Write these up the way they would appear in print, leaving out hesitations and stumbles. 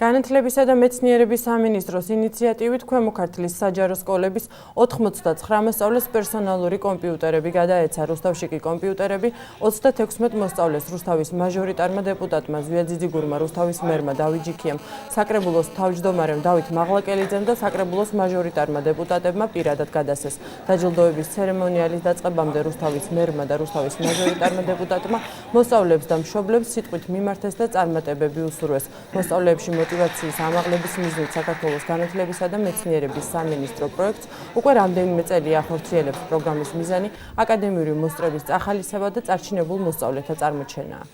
განათლებისა და მეცნიერების სამინისტროს ინიციატივით ქვემო ქართლის საჯარო სკოლების 99 მოსწავლეს პერსონალური კომპიუტერები გადაეცა. რუსთავში კი კომპიუტერები 36 მოსწავლეს რუსთავის მაჟორიტარმა დეპუტატმა ზვია ძიძიგურმა, რუსთავის მერმა დავით ჯიქიამ, საკრებულოს თავმჯდომარემ დავით მაღლაკელიძემ და საკრებულოს მაჟორიტარმა დეპუტატებმა პირადად გადასცეს. დაჯილდოების ცერემონიალის დაწყებამდე რუსთავის მერმა და რუსთავის მაჟორიტარმა დეპუტატმა მოსწავლეებს და მშობლებს სიტყვით მიმართეს და წარმატებები უსურვეს. მოსწავლეებში მოტივაციის ამაღლების მიზნით საქართველოს განათლებისა და მეცნიერების სამინისტრო პროექტს უკვე რამდენიმე წელია ახორციელებს. პროგრამის მიზანი აკადემიური მოსწრების წახალისება და წარჩინებულ მოსწავლეთა წარმოჩენაა.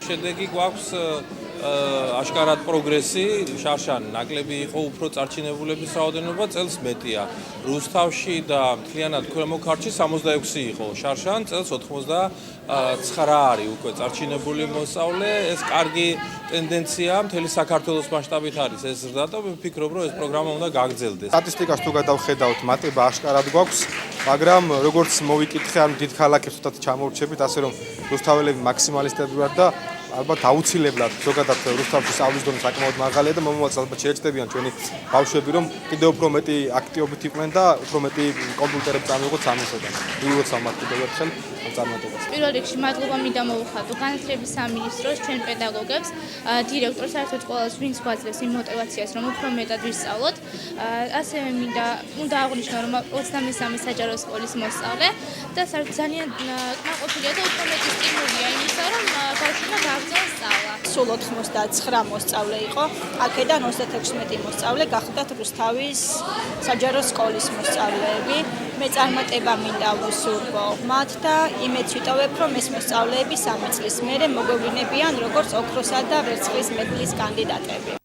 შედეგი გვაქვს აშკარად პროგრესი, შარშან ნაკლები იყო უფრო წარჩინებულების რაოდენობა წელს მეტია. რუსთავში და მთლიანად ქვემო ქართლში 66 იყო, შარშან წელს 89 არის უკვე წარჩინებული მოსწავლე. ეს კარგი ტენდენცია მთელი საქართველოს მასშტაბით არის ეს ზრდა და ვფიქრობ, რომ ეს პროგრამა უნდა გაგრძელდეს. სტატისტიკას თუ გადავხედავთ, მატება აშკარად გვაქვს, მაგრამ როგორც მოვიკითხე ამ დიდ ქალაქებს თვითონ ჩამოვრჩებით, ასე რომ რუსთაველები მაქსიმალისტები ვარ და ალბათ აუცილებლად ზოგადად რუსთავში სწავლის დონე საკმაოდ მაღალია და მომავალს ალბათ შეეჭდებიან ჩვენი ბავშვები, რომ კიდევ უფრო მეტი აქტივობით იყვნენ და უფრო მეტი კომპიუტერები წამოიღოთ სამისოდან. მივიღოთ მათ კიდევ ერთხელ წარმატებას. პირველ რიგში მადლობა მინდა მოვუხატო განათლების სამინისტროს, ჩვენ პედაგოგებს, დირექტორს, საერთოდ ყველას, ვინც გვაძლევს იმ მოტივაციას, რომ უფრო მეტად ვისწავლოთ. ასევე უნდა აღვნიშნო, რომ 23 საჯარო სკოლის მოსწავლე და ძალიან კმაყოფილია და უფრო მეტი სტიმულია იმისა, რომ ბავშვებმა გააგრძელოს სწავლა. სულ 99 მოსწავლე იყო, აქედან 36 მოსწავლე გახდათ რუსთავის საჯარო სკოლის მოსწავლეები. მე წარმატება მინდა ვუსურვო მათ და იმედს ვიტოვებ, რომ ეს მოსწავლეები 3 წლის მერე მოგვევლინებიან როგორც ოქროსა და ვერცხლის მედლის კანდიდატები.